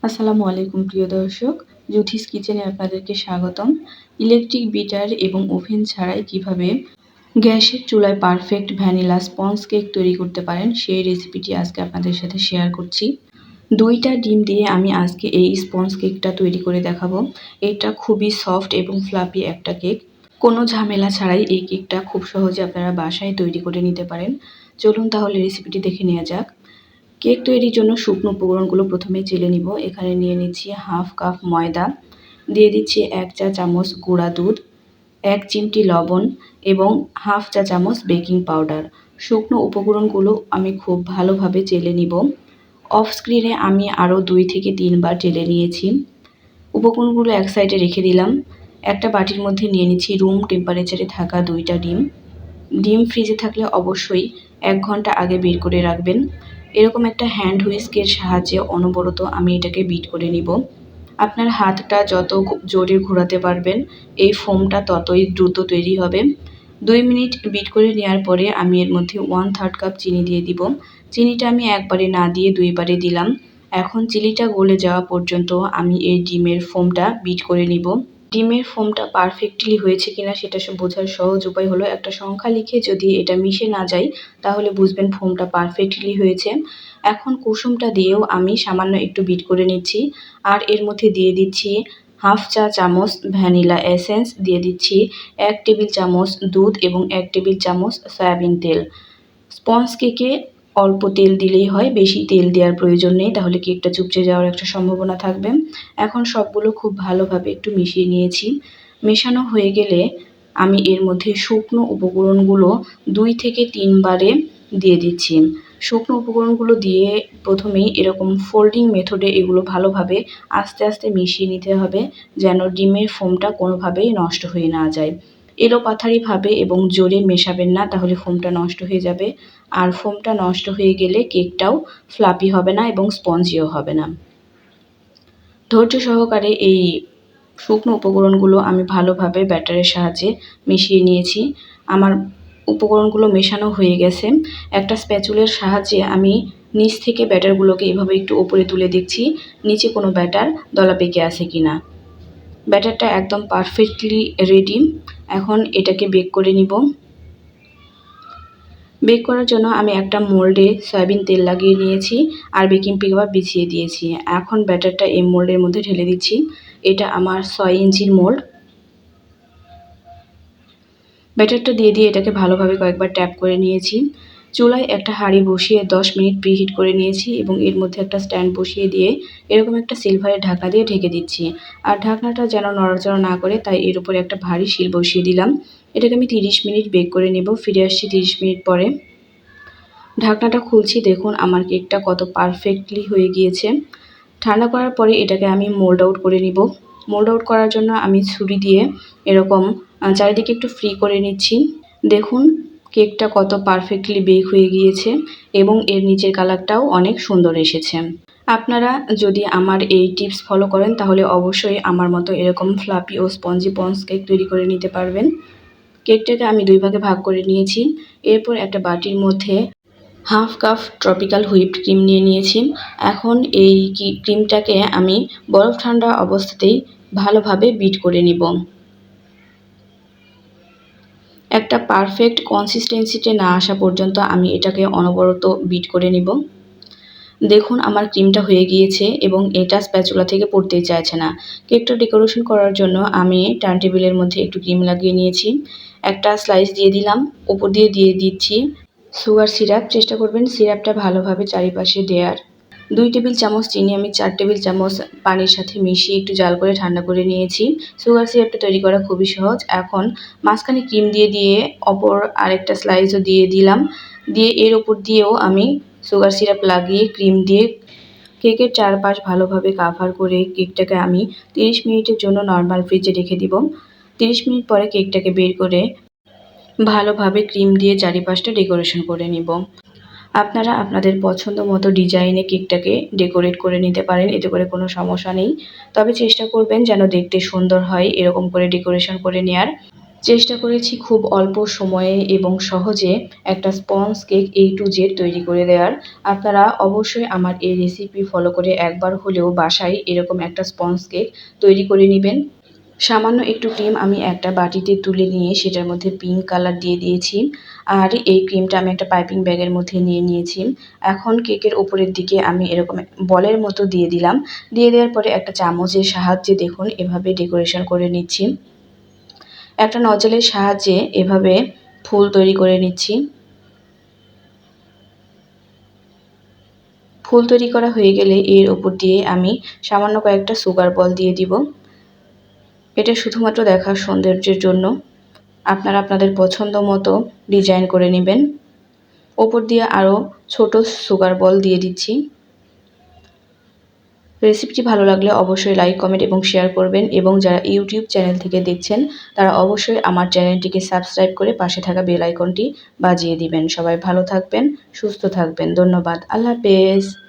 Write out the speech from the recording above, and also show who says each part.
Speaker 1: আসসালামু আলাইকুম প্রিয় দর্শক, জুথিস কিচেনে আপনাদেরকে স্বাগতম। ইলেকট্রিক বিটার এবং ওভেন ছাড়াই কিভাবে গ্যাসের চুলায় পারফেক্ট ভ্যানিলা স্পঞ্জ কেক তৈরি করতে পারেন সেই রেসিপিটি আজকে আপনাদের সাথে শেয়ার করছি। 2টা ডিম দিয়ে আমি আজকে এই স্পঞ্জ কেকটা তৈরি করে দেখাবো। এটা খুবই সফট এবং ফ্লাফি একটা কেক। কোনো ঝামেলা ছাড়াই এই কেকটা খুব সহজে আপনারা বাসায় তৈরি করে নিতে পারেন। চলুন তাহলে রেসিপিটি দেখে নেওয়া যাক। কেক তৈরির জন্য শুকনো উপকরণগুলো প্রথমে চেলে নিব। এখানে নিয়ে নিচ্ছি হাফ কাপ ময়দা, দিয়ে দিচ্ছি 1 চা চামচ গুঁড়া দুধ, 1 চিমটি লবণ এবং হাফ চা চামচ বেকিং পাউডার। শুকনো উপকরণগুলো আমি খুব ভালোভাবে চেলে নিব। অফ স্ক্রিনে আমি আরও 2 থেকে 3 বার চেলে নিয়েছি। উপকরণগুলো এক সাইডে রেখে দিলাম। একটা বাটির মধ্যে নিয়ে নিচ্ছি রুম টেম্পারেচারে থাকা 2টা ডিম। ডিম ফ্রিজে থাকলে অবশ্যই 1 ঘন্টা আগে বের করে রাখবেন। এরকম একটা হ্যান্ড হুইস্কের সাহায্যে অনবরত আমি এটাকে বিট করে নিব। আপনার হাতটা যত জোরে ঘোরাতে পারবেন এই ফোমটা ততই দ্রুত তৈরি হবে। 2 মিনিট বিট করে নেওয়ার পরে আমি এর মধ্যে 1/3 কাপ চিনি দিয়ে দিব। চিনিটা আমি একবারে না দিয়ে 2 বারে দিলাম। এখন চিনিটা গলে যাওয়া পর্যন্ত আমি এই ডিমের ফোমটা বিট করে নিব। ডিমের ফোমটা পারফেক্টলি হয়েছে কিনা সেটা বোঝার সহজ উপায় হলো একটা সংখ্যা লিখে যদি এটা মিশে না যায় তাহলে বুঝবেন ফোমটা পারফেক্টলি হয়েছে। এখন কুসুমটা দিয়েও আমি সামান্য একটু বিট করে নিচ্ছি। আর এর মধ্যে দিয়ে দিচ্ছি হাফ চা চামচ ভ্যানিলা এসেন্স, দিয়ে দিচ্ছি 1 টেবিল চামচ দুধ এবং 1 টেবিল চামচ সয়াবিন তেল। স্পঞ্জ কেকে অল্প তেল দিলেই হয়, বেশি তেল দেওয়ার প্রয়োজন নেই, তাহলে কেকটা চুপচে যাওয়ার একটা সম্ভাবনা থাকবে। এখন সবগুলো খুব ভালোভাবে একটু মিশিয়ে নিয়েছি। মেশানো হয়ে গেলে আমি এর মধ্যে শুকনো উপকরণগুলো 2 থেকে 3 বারে দিয়ে দিচ্ছি। শুকনো উপকরণগুলো দিয়ে প্রথমেই এরকম ফোল্ডিং মেথডে এগুলো ভালোভাবে আস্তে আস্তে মিশিয়ে নিতে হবে, যেন ডিমের ফোমটা কোনোভাবেই নষ্ট হয়ে না যায়। এলোপাথারিভাবে এবং জোরে মেশাবেন না, তাহলে ফোমটা নষ্ট হয়ে যাবে। আর ফোমটা নষ্ট হয়ে গেলে কেকটাও ফ্লাফি হবে না এবং স্পঞ্জিও হবে না। ধৈর্য সহকারে এই শুকনো উপকরণগুলো আমি ভালোভাবে ব্যাটারের সাহায্যে মিশিয়ে নিয়েছি। আমার উপকরণগুলো মেশানো হয়ে গেছে। একটা স্প্যাচুলার সাহায্যে আমি নিচ থেকে ব্যাটারগুলোকে এভাবে একটু ওপরে তুলে দেখছি নিচে কোনো ব্যাটার দলা পেকে আছে কিনা। ব্যাটারটা একদম পারফেক্টলি রেডি। এখন এটাকে বেক করে নিব। বেক করার জন্য আমি একটা মোল্ডে সয়াবিন তেল লাগিয়ে নিয়েছি আর বেকিং পেপার বিছিয়ে দিয়েছি। এখন ব্যাটারটা এই মোল্ডের মধ্যে ঢেলে দিচ্ছি। এটা আমার 6 ইঞ্চির মোল্ড। ব্যাটারটা দিয়ে এটাকে ভালোভাবে কয়েকবার ট্যাপ করে নিয়েছি। চুলায় একটা হাঁড়ি বসিয়ে 10 মিনিট প্রিহিট করে নিয়েছি এবং এর মধ্যে একটা স্ট্যান্ড বসিয়ে দিয়ে এরকম একটা সিলভারের ঢাকা দিয়ে ঢেকে দিচ্ছি। আর ঢাকনাটা যেন নড়াচড়া না করে তাই এর উপরে একটা ভারী শিল বসিয়ে দিলাম। এটাকে আমি 30 মিনিট বেক করে নেব। ফিরে আসছি 30 মিনিট পরে। ঢাকনাটা খুলছি, দেখুন আমার কেকটা কত পারফেক্টলি হয়ে গিয়েছে। ঠান্ডা করার পরে এটাকে আমি মোল্ড আউট করে নিব। মোল্ড আউট করার জন্য আমি ছুরি দিয়ে এরকম চারিদিকে একটু ফ্রি করে নিচ্ছি। দেখুন কেকটা কত পারফেক্টলি বেক হয়ে গিয়েছে এবং এর নিচের কালারটাও অনেক সুন্দর এসেছে। আপনারা যদি আমার এই টিপস ফলো করেন তাহলে অবশ্যই আমার মতো এরকম ফ্লাফি ও স্পঞ্জি স্পঞ্জ কেক তৈরি করে নিতে পারবেন। কেকটাকে আমি 2 ভাগে ভাগ করে নিয়েছি। এরপর একটা বাটির মধ্যে half cup tropical whipped cream নিয়ে নিয়েছি। এখন এই ক্রিমটাকে আমি বরফ ঠান্ডা অবস্থাতেই ভালোভাবে বিট করে নিব। একটা পারফেক্ট কনসিস্টেন্সিতে না আসা পর্যন্ত আমি এটাকে অনবরত বিট করে নিব। দেখুন আমার ক্রিমটা হয়ে গিয়েছে এবং এটা স্প্যাচুলা থেকে পড়তেই চাইছে না। কেকটা ডেকোরেশন করার জন্য আমি টার্ন টেবিলের মধ্যে একটু ক্রিম লাগিয়ে নিয়েছি। একটা স্লাইস দিয়ে দিলাম, উপর দিয়ে দিচ্ছি সুগার সিরাপ। চেষ্টা করবেন সিরাপটা ভালোভাবে চারিপাশে দেওয়ার। 2 টেবিল চামচ চিনি আমি 4 টেবিল চামচ পানির সাথে মিশিয়ে একটু জাল করে ঠান্ডা করে নিয়েছি। সুগার সিরাপটা তৈরি করা খুবই সহজ। এখন মাঝখানে ক্রিম দিয়ে অপর আরেকটা স্লাইসও দিয়ে দিলাম। দিয়ে এর ওপর দিয়েও আমি সুগার সিরাপ লাগিয়ে ক্রিম দিয়ে কেকের চারপাশ ভালোভাবে কাভার করে কেকটাকে আমি 30 মিনিটের জন্য নর্মাল ফ্রিজে রেখে দিব। 30 মিনিট পরে কেকটাকে বের করে ভালোভাবে ক্রিম দিয়ে চারিপাশটা ডেকোরেশন করে নিব। আপনারা আপনাদের পছন্দ মতো ডিজাইনে কেকটাকে ডেকোরেট করে নিতে পারেন, এতে করে কোনো সমস্যা নেই। তবে চেষ্টা করবেন যেন দেখতে সুন্দর হয় এরকম করে ডেকোরেশন করে নেওয়ার। চেষ্টা করেছি খুব অল্প সময়ে এবং সহজে একটা sponge cake A to Z তৈরি করে দেওয়ার। আপনারা অবশ্যই আমার এই রেসিপি ফলো করে একবার হলেও বাসায় এরকম একটা স্পঞ্জ কেক তৈরি করে নিবেন। সামান্য একটু ক্রিম আমি একটা বাটিতে তুলে নিয়ে সেটার মধ্যে পিঙ্ক কালার দিয়ে দিয়েছি। আর এই ক্রিমটা আমি একটা পাইপিং ব্যাগের মধ্যে নিয়ে নিয়েছি। এখন কেকের উপরের দিকে আমি এরকম বলের মতো দিয়ে দিলাম। দিয়ে দেওয়ার পরে একটা চামচের সাহায্যে দেখুন এভাবে ডেকোরেশন করে নিচ্ছি। একটা নজলের সাহায্যে এভাবে ফুল তৈরি করে নিচ্ছি। ফুল তৈরি করা হয়ে গেলে এর উপর দিয়ে আমি সামান্য কয়েকটা সুগার বল দিয়ে দিব। এটা শুধুমাত্র দেখার সৌন্দর্যের জন্য। আপনারা আপনাদের পছন্দ মতো ডিজাইন করে নেবেন। ওপর দিয়ে আরও ছোট সুগার বল দিয়ে দিচ্ছি। রেসিপিটি ভালো লাগলে অবশ্যই লাইক, কমেন্ট এবং শেয়ার করবেন এবং যারা ইউটিউব চ্যানেল থেকে দেখছেন তারা অবশ্যই আমার চ্যানেলটিকে সাবস্ক্রাইব করে পাশে থাকা বেল আইকনটি বাজিয়ে দিবেন। সবাই ভালো থাকবেন, সুস্থ থাকবেন। ধন্যবাদ। আল্লাহ হাফেজ।